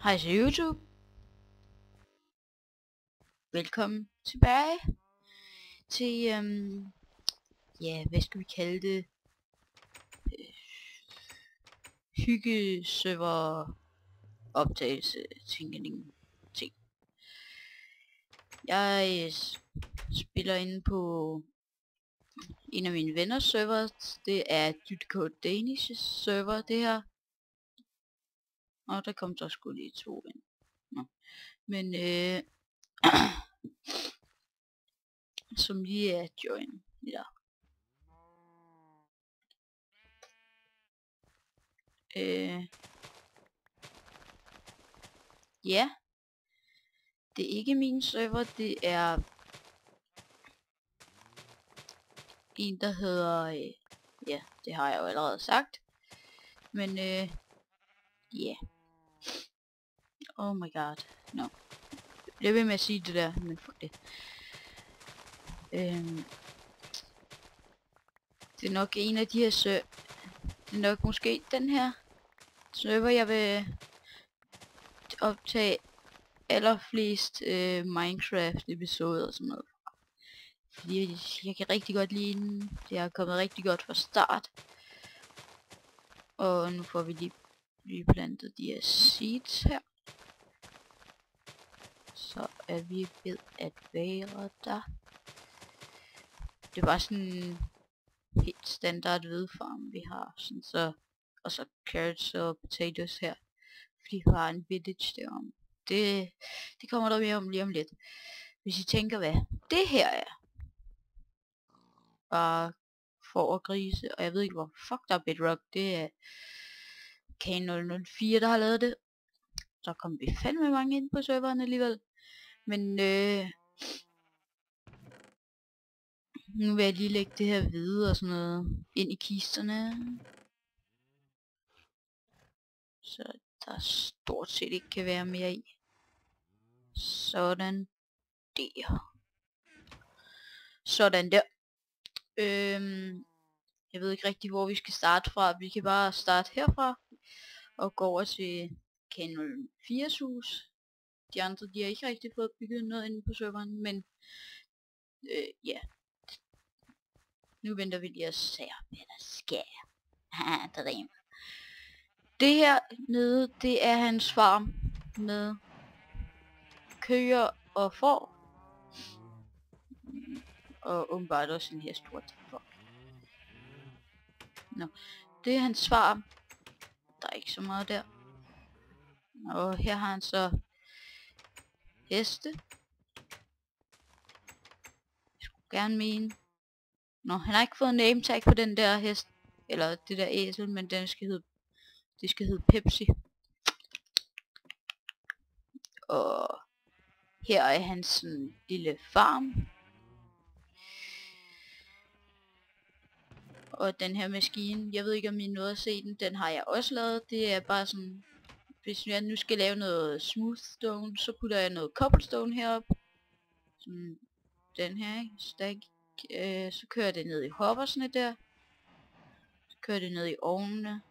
Hej til YouTube. Velkommen tilbage til, ja, hvad skal vi kalde det? Hyggeserver optagelse ting. Jeg spiller inde på en af mine venners server. Det er Dutcode Danish server, det her. Og der kom så sgu lige 2 ind. Nå. Men som lige er join der. Ja. Det er ikke min server, det er en, der hedder, ja, det har jeg jo allerede sagt, men ja, oh my god, no, jeg vil med at sige det der, men fuck det. Det er nok en af de her det er nok måske den her server, jeg vil optage allerflest Minecraft episoder og sådan noget. Fordi jeg kan rigtig godt lide den. Det har kommet rigtig godt fra start. Og nu får vi lige plantet de her seeds her. Så er vi ved at være der. Det var sådan helt standard hvedefarm vi har. Sådan så, og så carrots og potatoes her. Fordi vi har en village derom. Det kommer der mere om lige om lidt. Hvis I tænker hvad det her er. Bare får og grise. Og jeg ved ikke hvor fuck der er bedrock. Det er K004 der har lavet det. Så kom vi fandme mange ind på serveren alligevel. Men nu vil jeg lige lægge det her hvide og sådan noget ind i kisterne. Så der stort set ikke kan være mere i. Sådan der. Sådan der. Jeg ved ikke rigtig hvor vi skal starte fra. Vi kan bare starte herfra. Og gå over til K04's hus. De andre de har ikke rigtig fået bygget noget inde på serveren. Men ja. Nu venter vi lige og ser hvad der sker. Haha, det rimer. Det her nede, det er hans farm med køer og får. Og åbenbart også en hest, what the fuck. Nå, det er hans farm. Der er ikke så meget der. Og her har han så heste. Jeg skulle gerne mene. Nå, han har ikke fået name tag på den der hest. Eller det der æsel, men det skal hedde Pepsi. Og her er hans lille farm. Og den her maskine, jeg ved ikke om I nåede at se den, den har jeg også lavet. Det er bare sådan, hvis jeg nu skal lave noget smooth stone, så putter jeg noget cobblestone herop. Sådan den her, ikke? Stack. Så kører det ned i hoppersne der. Så kører det ned i ovnene.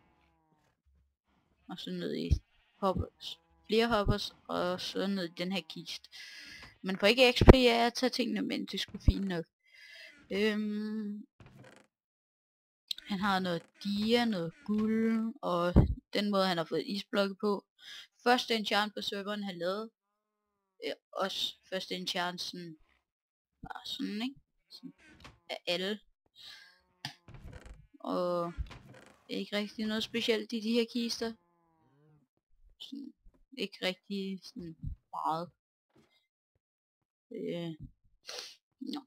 Og så ned i hoppers. Flere hoppers, og så ned i den her kiste. Man får ikke XP af at tage tingene, men det skulle fint nok. Han har noget dia, noget guld, og den måde han har fået isblokke på. Første enchant på serveren han lavede. Også første enchant sådan, bare sådan, ikke? Sådan, af alle. Og ikke rigtig noget specielt i de her kister. Sådan, ikke rigtig sådan meget. No.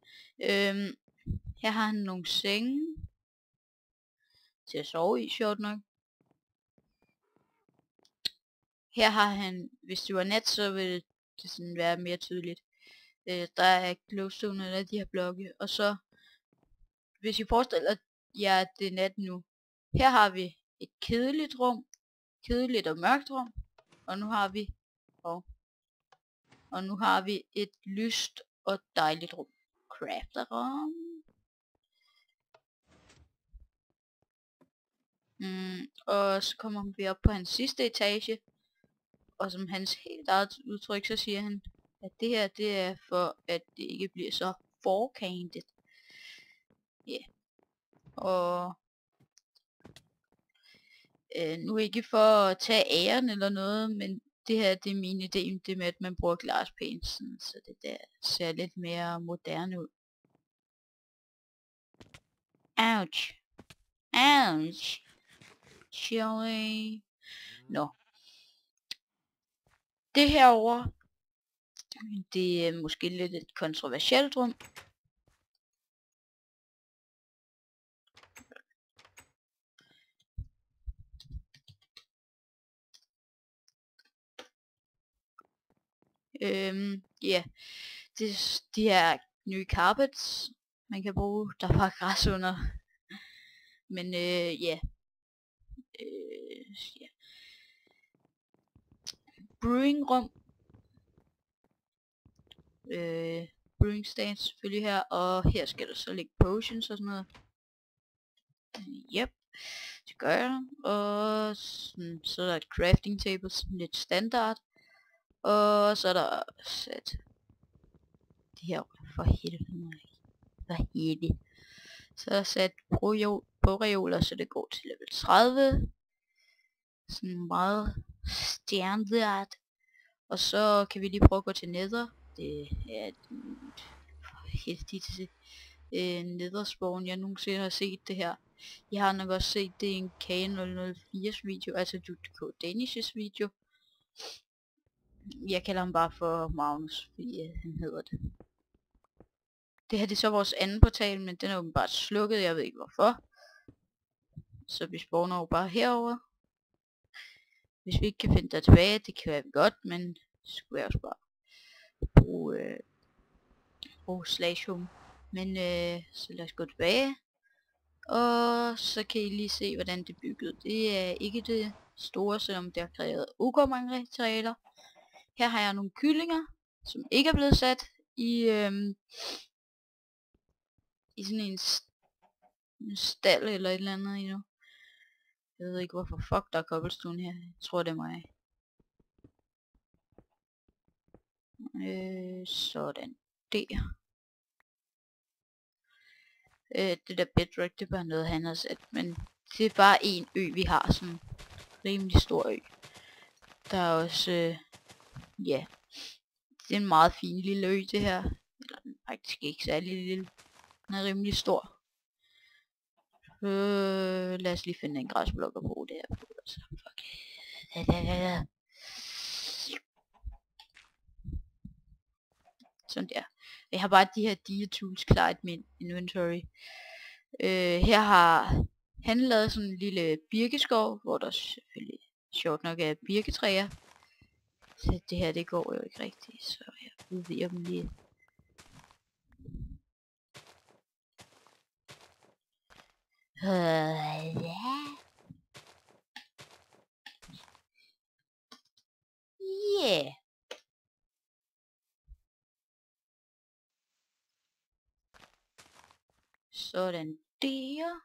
Her har han nogle senge til at sove i, sjovt nok. Her har han, hvis det var nat, så vil det sådan være mere tydeligt. Der er glowstone eller de her blokke, og så, hvis I forestiller jer, at det er nat nu. Her har vi et kedeligt rum, kedeligt og mørkt rum, og nu har vi et lyst og dejligt rum. Crafterrum. Og så kommer vi op på hans sidste etage. Og som hans helt eget udtryk, så siger han, at det her, det er for, at det ikke bliver så forkantet. Ja. Yeah. Og nu ikke for at tage æren eller noget, men det her, det er min idé, det med, at man bruger glaspaint, så det der ser lidt mere moderne ud. Ouch. Ouch. Chili. Nå. Det herover, det er måske lidt et kontroversielt rum. Ja. De her nye carpets, man kan bruge. Der var græs under. Men ja. Ja. Brewing rum. Brewing stand selvfølgelig her, og her skal der så ligge potions og sådan noget. Yep, det gør jeg. Og så er der et crafting table, sådan lidt standard. Og så er der sat det her, for helvede. Så er der sat bogreoler, så det går til level 30. Sådan meget standard. Og så kan vi lige prøve at gå til nether. Det er helt nether-spawn, jeg nogensinde har set det her. Jeg har nok også set det i en K004's video, altså DK Danish's video. Jeg kalder ham bare for Magnus, fordi han hedder det. Det her det er så vores anden portal, men den er åbenbart slukket, jeg ved ikke hvorfor. Så vi spawner jo bare herover. Hvis vi ikke kan finde der tilbage, det kan vi godt, men så skulle jeg også bare bruge slash home. Men så lad os gå tilbage. Og så kan I lige se hvordan det er bygget. Det er ikke det store, selvom det har krævet ok mange materialer. Her har jeg nogle kyllinger, som ikke er blevet sat i sådan en stald eller et eller andet endnu. Jeg ved ikke hvorfor fuck der er cobblestone her. Jeg tror det er mig. Sådan der. Det der bedrock, det er bare noget han har sat, men det er bare en ø vi har, sådan en rimelig stor ø. Der er også, ja, det er en meget fin lille ø det her, eller faktisk ikke særlig lille, den er rimelig stor. Lad os lige finde en græsblok og bruge det her på, altså, fuck. Sådan der. Jeg har bare de her dia tools klar i min inventory. Her har han lavet sådan en lille birkeskov, hvor der selvfølgelig sjovt nok er birketræer. Så det her det går jo ikke rigtigt, så jeg udvider dem lige. Yeah. Sådan der.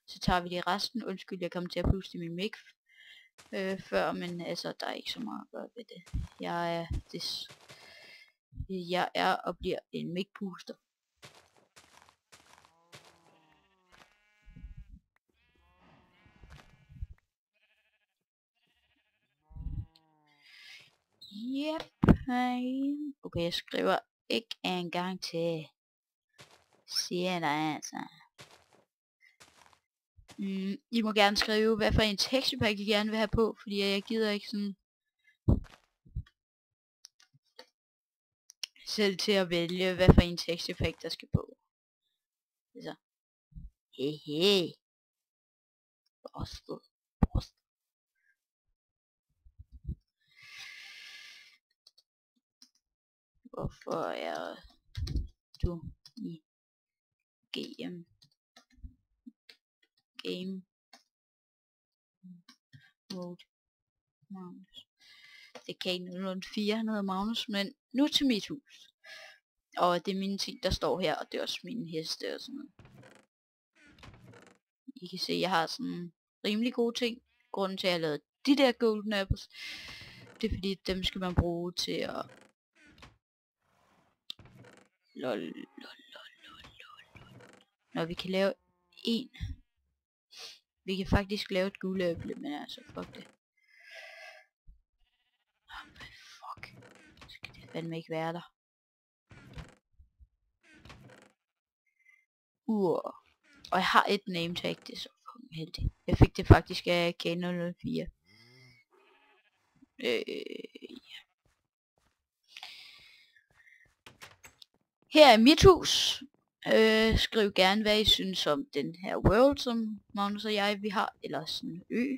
Så tager vi lige resten. Undskyld, jeg kom til at puste min mic før, men altså, der er ikke så meget at gøre ved det. Jeg er og bliver en mic puster. Yep. Okay, jeg skriver ikke en gang til. Siger der altså. I må gerne skrive, hvad for en texturepack I gerne vil have på, fordi jeg gider ikke sådan selv til at vælge, hvad for en texturepack der skal på. Så. Hehe. Brostet. Hvorfor er du i game mode Magnus? Det kan ikke noget 4, han hedder Magnus, men nu til mit hus. Og det er mine ting, der står her, og det er også mine heste og sådan noget. I kan se, jeg har sådan rimelig gode ting. Grunden til, at jeg har lavet de der golden apples, Det er fordi, dem skal man bruge til at... Lol. Når vi kan lave en. Vi kan faktisk lave et guldæble, men altså, fuck det. Fuck. Så skal det fandme ikke være der. Og jeg har et name tag, det er så fucking heldigt. Jeg fik det faktisk af K004. Ja. Her er mit hus. Skriv gerne hvad I synes om den her world, som Magnus og vi har, eller sådan en ø.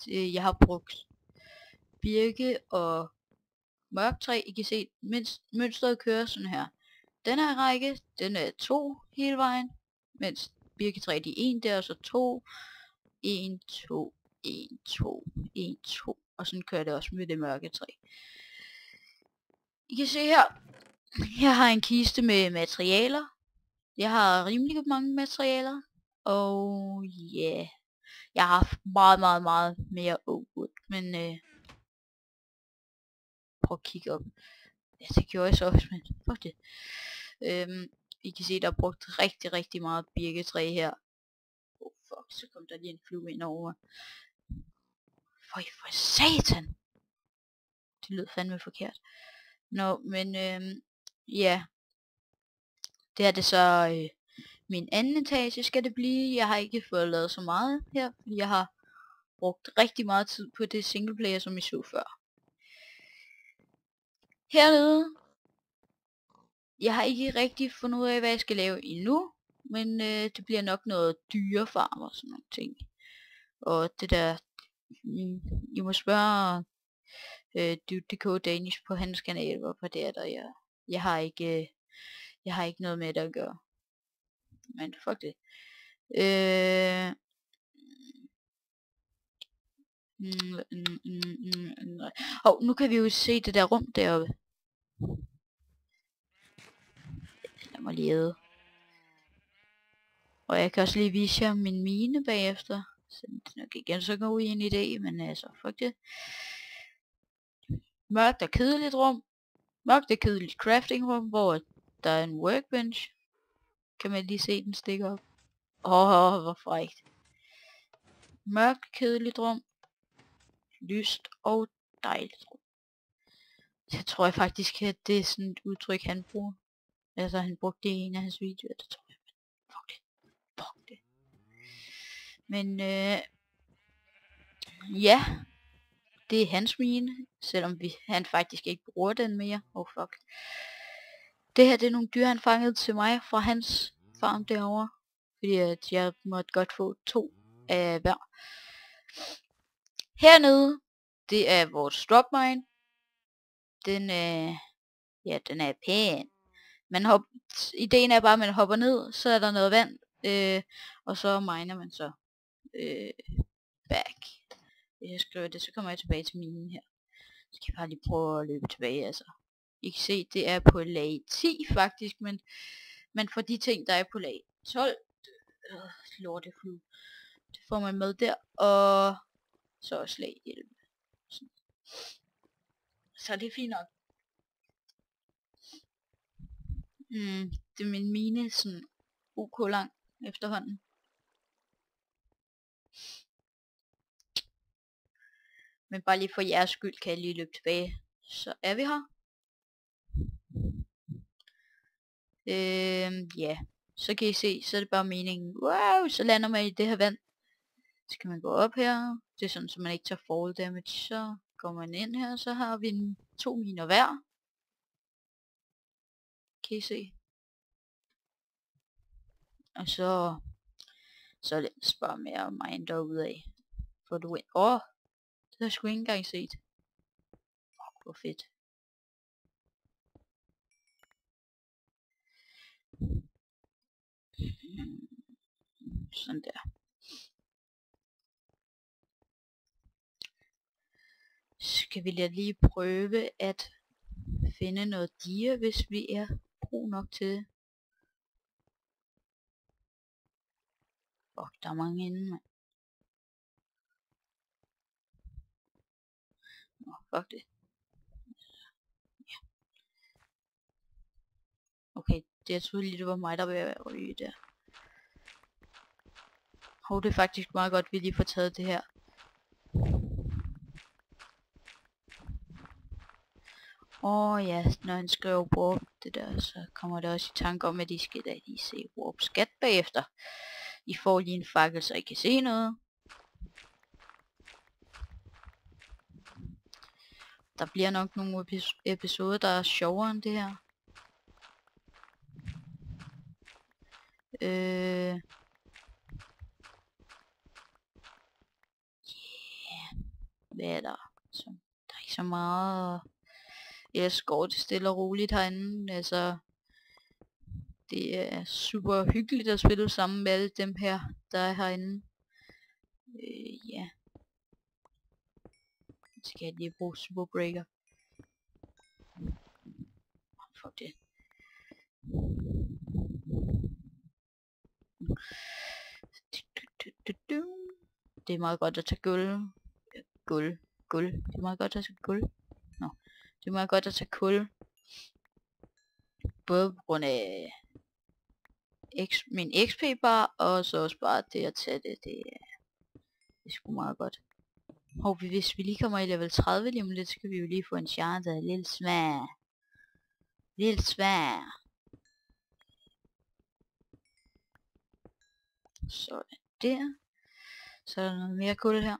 Jeg har brugt birke og mørktræ. I kan se mønstret kører sådan her. Den her række, den er 2 hele vejen, mens birketræ de er 1 der, og så 2, 1, 2, 1, 2, 1, 2, og sådan kører det også med det mørke træ. I kan se her, jeg har en kiste med materialer. Jeg har rimelig mange materialer, og ja, jeg har haft meget mere wood, men prøv at kigge op. Ja, det gjorde jeg så også, men fuck det. I kan se, der er brugt rigtig meget birketræ her. Fuck, så kom der lige en flue ind over. For satan! Det lød fandme forkert. Nå, men ja. Det er det så min anden etage skal det blive. Jeg har ikke fået lavet så meget her, fordi jeg har brugt rigtig meget tid på det singleplayer, som I så før. Hernede, jeg har ikke rigtig fundet ud af, hvad jeg skal lave endnu, men det bliver nok noget dyrefarm og sådan nogle ting. Og det der, I må spørge Dude.dk Danish på hans kanal, hvorfor det er der. Jeg har ikke noget med det at gøre. Men fuck det. Nu kan vi jo se det der rum deroppe. Lad mig lige æde. Og jeg kan også lige vise jer min mine bagefter. Så nok igen så går i en idé, men altså, fuck det. Mørkt og kedeligt rum. Mørkt og kedeligt crafting rum, hvor der er en workbench. Kan man lige se den stikker op. Hvor frækt. Mørkt, kedeligt rum. Lyst og dejligt rum. Jeg tror faktisk, at det er sådan et udtryk, han bruger. Altså, han brugte det i en af hans videoer, det tror jeg. Fuck det. Men, ja. Det er hans mine, selvom han faktisk ikke bruger den mere. Fuck. Det her, det er nogle dyr, han fangede til mig fra hans farm derovre. Fordi at jeg måtte godt få 2 af hver. Hernede, det er vores drop mine. Den er pæn. Ideen er bare, at man hopper ned, så er der noget vand, og så miner man så back. Hvis jeg skriver det, så kommer jeg tilbage til minen her. Så kan jeg bare lige prøve at løbe tilbage, altså. I kan se, det er på lag 10 faktisk, men man får de ting, der er på lag 12. Lorteflue. Det får man med der, og så også lag 11. Så det er fint nok. Det er min mine sådan ok lang efterhånden. Men bare lige for jeres skyld kan jeg lige løbe tilbage. Så er vi her. Ja. Så kan I se, så er det bare meningen. Wow, så lander man i det her vand. Så kan man gå op her. Det er sådan, så man ikke tager fall damage. Så går man ind her, så har vi 2 miner hver. Kan I se. Og så er det bare med at mine derudad. For du ind. Det har jeg sgu ikke engang set. Fuck, hvor fedt. Sådan der. Skal vi lige prøve at finde noget dier, hvis vi er brug nok til det. Der er mange inde, mand. Fuck det. Okay, det jeg troede lige det var mig der var ved at ryge der. Det er faktisk meget godt vi lige får taget det her. Ja, når han skriver warp det der, så kommer det også i tanke om, at de skal da lige se warp skat bagefter. I får lige en fakkel, så I kan se noget. Der bliver nok nogle episoder, der er sjovere end det her. Yeah. Hvad er der? Der er ikke så meget. Ellers går det stille og roligt herinde. Altså, det er super hyggeligt at spille sammen med alle dem her, der er herinde. Ja. Skal jeg lige bruge Super Breaker. Fuck det. Det er meget godt at tage guld. Det er meget godt at tage guld. Det er meget godt at tage kul. Både på grund af min XP bar, og så også bare det at tage det. Det er sgu meget godt. Hvis vi lige kommer i level 30 lige om lidt, så kan vi jo lige få en chance af lille svær. Lille svær. Sådan der. Så er der noget mere kul her.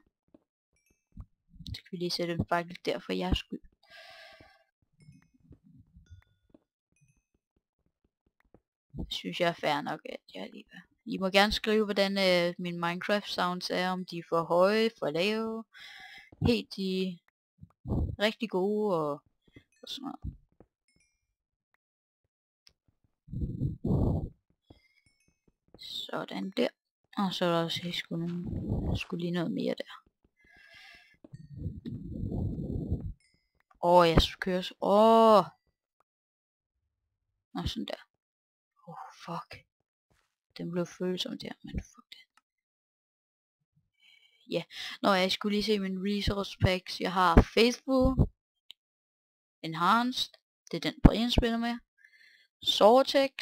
Så kan vi lige sætte en fakkel der for jeres skyld. Det synes jeg er fair nok, at jeg lige gør. I må gerne skrive, hvordan min Minecraft sounds er, om de er for høje, for lave, helt de rigtig gode og sådan noget. Sådan der. Og så er der også skulle lige noget mere der. Jeg skal køre så. Og sådan der. Fuck. Den blev følsom der, men fuck det. Ja, jeg skulle lige se min resource packs. Jeg har Faithful, Enhanced, det er den Brian spiller med. Sortex,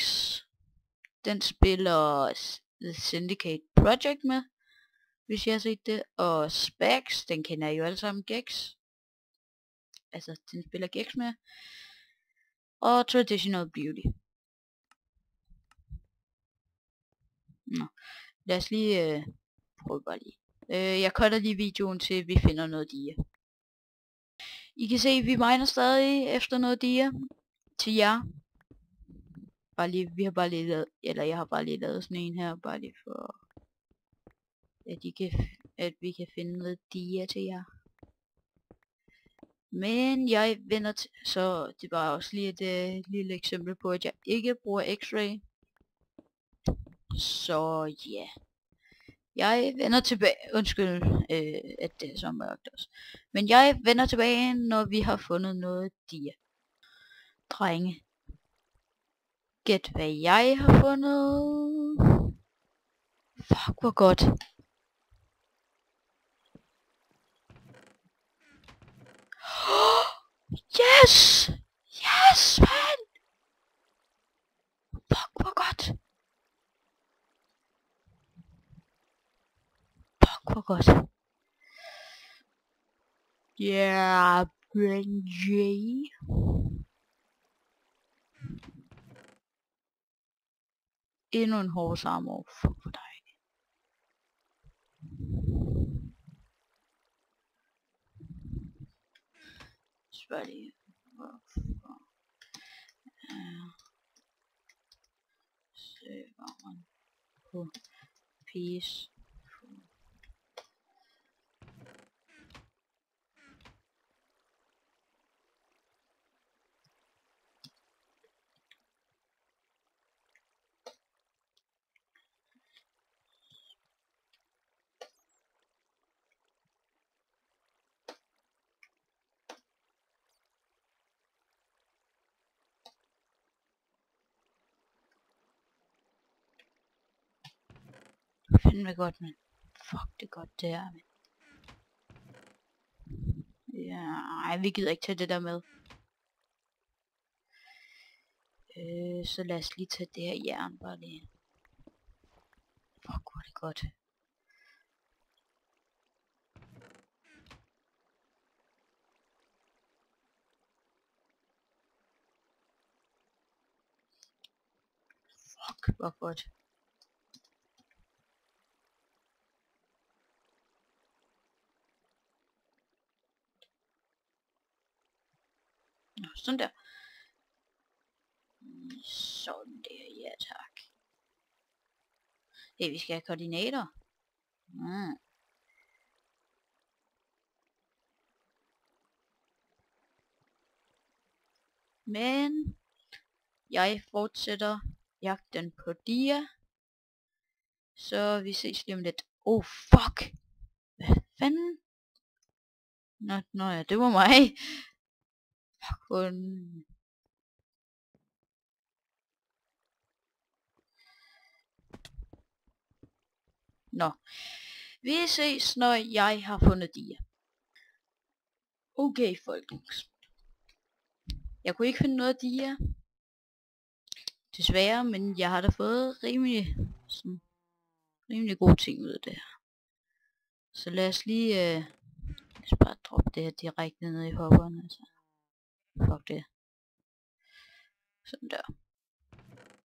den spiller The Syndicate Project med, hvis jeg har set det. Og Spax, den kender I jo alle sammen, Gex. Altså, den spiller Gex med. Og Traditional Beauty. Lad os lige prøve bare lige. Jeg cutter lige videoen til vi finder noget dia. I kan se at vi miner stadig efter noget dia til jer. Jeg har bare lige lavet sådan en her, bare lige for at vi kan finde noget dia til jer. Men jeg vender til, så det var også lige et lille eksempel på at jeg ikke bruger X-ray. Så ja. Jeg vender tilbage, undskyld, at det er så mørkt også. Men jeg vender tilbage, når vi har fundet noget dia. Drenge. Gæt hvad jeg har fundet. Fuck, hvor godt. Yes! Yes, man! Fuck, hvor godt. Fuck, hvor godt. Yeah, Benji. Endnu en horse armor. Fuck for dig. Spørg lige. Serveren på peace. Fandme godt, men fuck det godt det er, men Ej, vi gider ikke tage det der med. Så lad os lige tage det her jern bare lige. Fuck, hvor er det godt. Fuck, hvor godt. Nå, sådan der. Sådan der, ja tak. Hey, vi skal have koordinater. Men jeg fortsætter jagten på dia. Så vi ses lige om lidt. Oh fuck! Hvad fanden? Nå ja, det var mig. Fuck, nå. Vi ses, når jeg har fundet dia. Okay, folkens. Jeg kunne ikke finde noget dia. Desværre, men jeg har da fået rimelig gode ting ud af det her. Så lad os lige lad os bare droppe det her direkte ned i hopperen. Altså. Fuck det. Sådan der.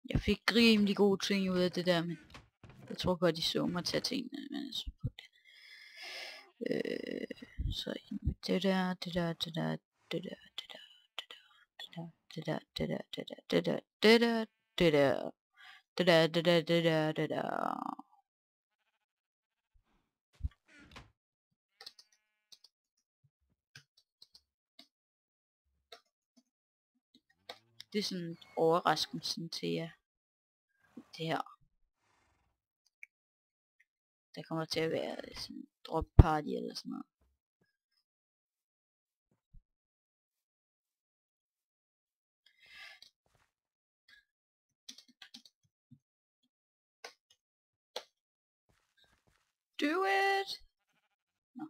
Jeg fik rimelig gode ting ud af det der, men jeg tror godt, de så mig tage tingene, men altså, fuck det. Så det der, det der, det der, det der, det der, det der, det der, det der, det der, det der, det der, det der, det der, det der, det der. Det er sådan overraskelsen til jer. Det her. Der kommer til at være sådan en drop party eller sådan noget. Do it! No.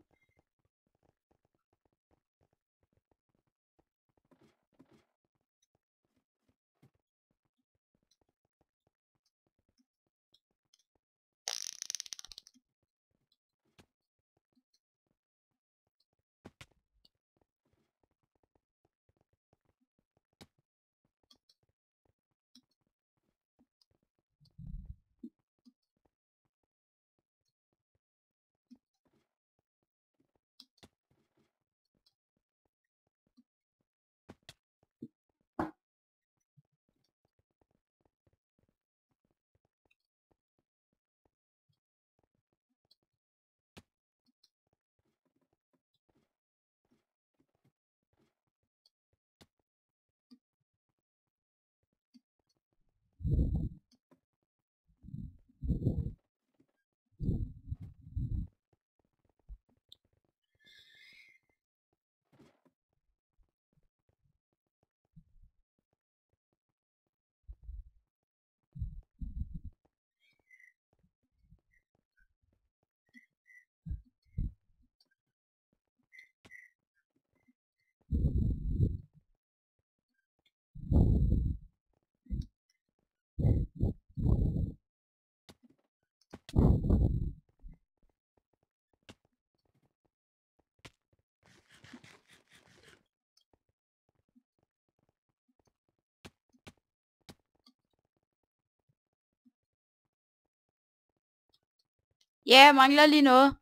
Ja, jeg mangler lige noget.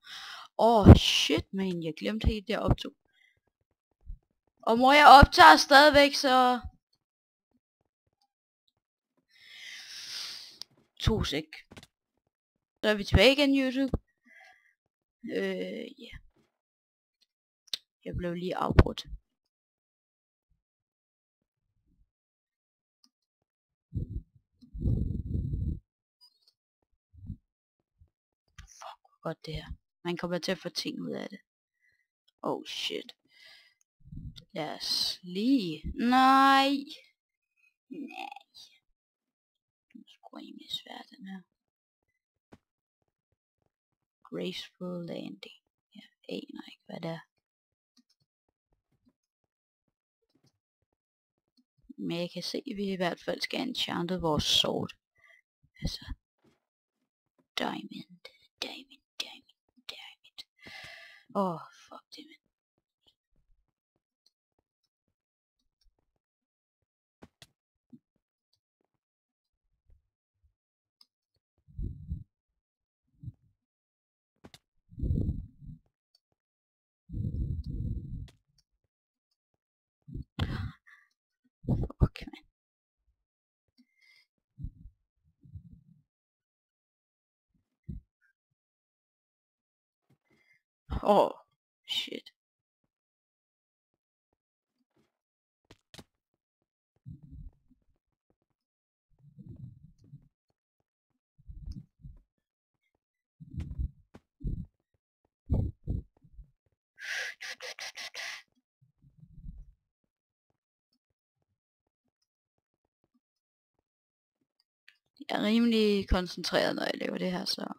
Shit, man, jeg glemte helt det optog. Og mor, jeg optager stadigvæk, så... 2 sek. Så er vi tilbage igen, YouTube. Ja. Jeg blev lige afbrudt. Fuck, hvor godt det her. Man kommer til at få ting ud af det. Oh shit. Lad os lige... Nej. Nej. Det er sgu rimelig svært, den her. Graceful landing. Jeg aner ikke, hvad det er. Men jeg kan se, at vi i hvert fald skal enchante vores sword. Altså, diamond. Åh, fuck det, man. Fuck, man. Åh, shit. Jeg er rimelig koncentreret, når jeg laver det her, så...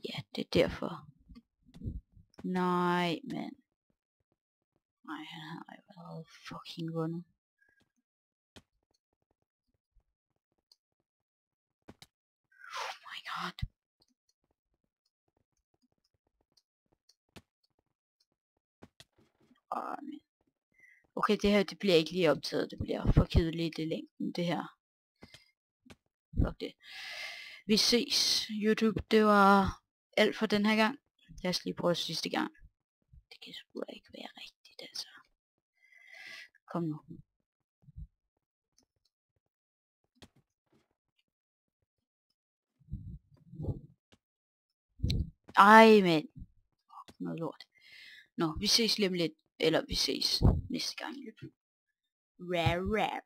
Ja, det er derfor. Nej, mand. Nej, han har jo allerede fucking vundet. Oh my god. Men. Okay, det her, det bliver ikke lige optaget. Det bliver for kedeligt i længden, det her. Fuck det. Vi ses, YouTube. Det var alt for den her gang. Lad os lige prøve sidste gang. Det kan sgu ikke være rigtigt, altså. Kom nu. Ej, mand. Noget lort. Nå, vi ses lige om lidt. Eller vi ses næste gang. Rar, rar.